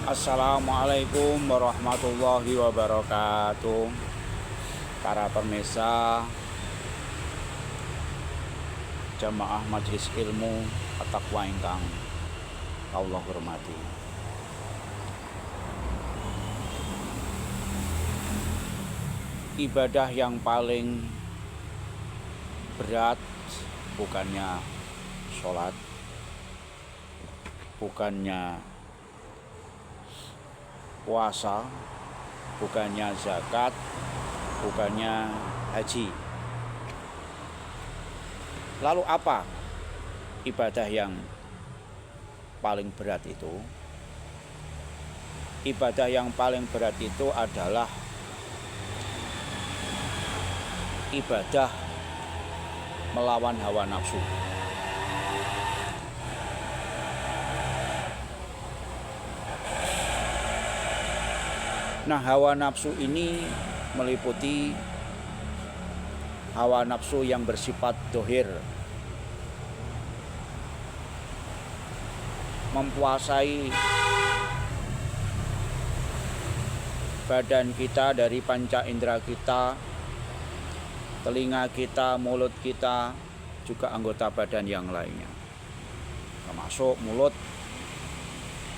Assalamualaikum warahmatullahi wabarakatuh. Para pemirsa jamaah Majelis Ilmu At-Taqwa ingkang Allah hormati. Ibadah yang paling berat bukannya sholat, bukannya puasa, bukannya zakat, bukannya haji. Lalu apa ibadah yang paling berat itu? Ibadah yang paling berat itu adalah ibadah melawan hawa nafsu. Nah, hawa nafsu ini meliputi hawa nafsu yang bersifat dohir, mempuasai badan kita dari panca indera kita, telinga kita, mulut kita, juga anggota badan yang lainnya, termasuk mulut,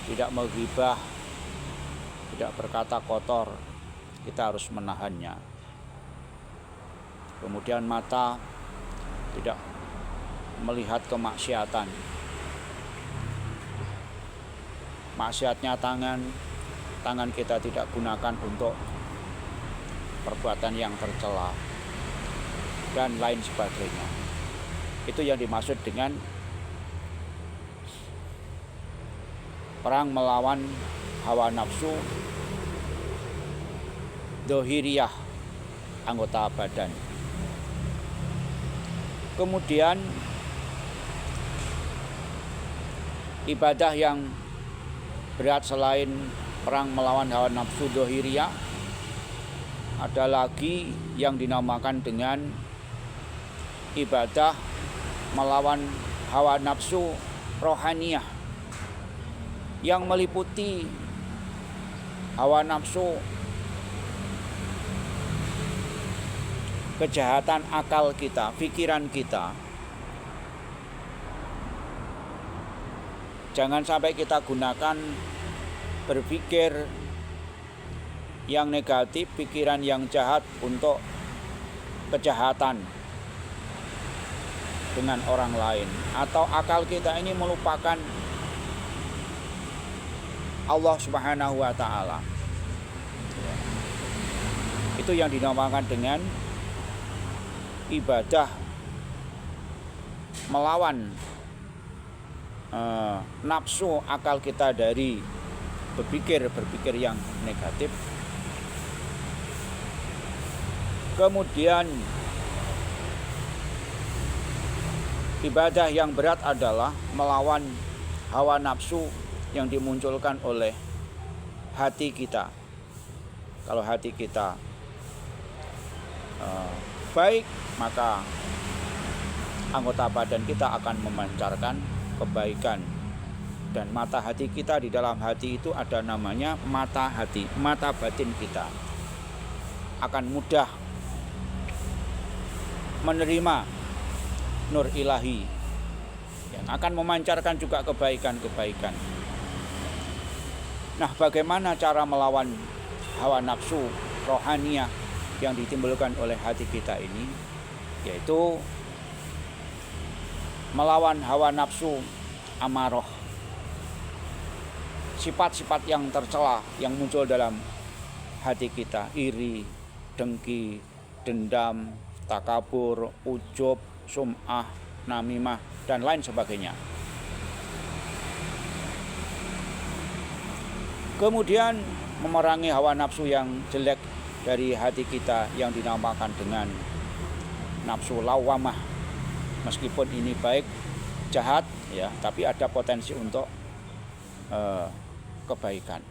tidak menggibah, tidak berkata kotor, kita harus menahannya. Kemudian mata, tidak melihat kemaksiatan. Maksiatnya tangan kita tidak gunakan untuk perbuatan yang tercela dan lain sebagainya. Itu yang dimaksud dengan perang melawan hawa nafsu dohiriyah, anggota badan. Kemudian ibadah yang berat selain perang melawan hawa nafsu dohiriyah ada lagi yang dinamakan dengan ibadah melawan hawa nafsu rohaniyah, yang meliputi hawa nafsu kejahatan akal kita, pikiran kita. Jangan sampai kita gunakan berpikir yang negatif, pikiran yang jahat untuk kejahatan dengan orang lain, atau akal kita ini melupakan Allah Subhanahu wa Ta'ala. Itu yang dinamakan dengan ibadah melawan nafsu akal kita dari berpikir yang negatif. Kemudian ibadah yang berat adalah melawan hawa nafsu yang dimunculkan oleh hati kita. Kalau hati kita baik, maka anggota badan kita akan memancarkan kebaikan. Dan mata hati kita, di dalam hati itu ada namanya mata hati, mata batin kita akan mudah menerima nur ilahi yang akan memancarkan juga kebaikan-kebaikan. Nah, bagaimana cara melawan hawa nafsu rohaniyah yang ditimbulkan oleh hati kita ini? Yaitu melawan hawa nafsu amaroh, sifat-sifat yang tercela yang muncul dalam hati kita, iri, dengki, dendam, takabur, ujub, sum'ah, namimah, dan lain sebagainya. Kemudian memerangi hawa nafsu yang jelek dari hati kita yang dinamakan dengan nafsu lawamah. Meskipun ini baik, jahat, ya, tapi ada potensi untuk kebaikan.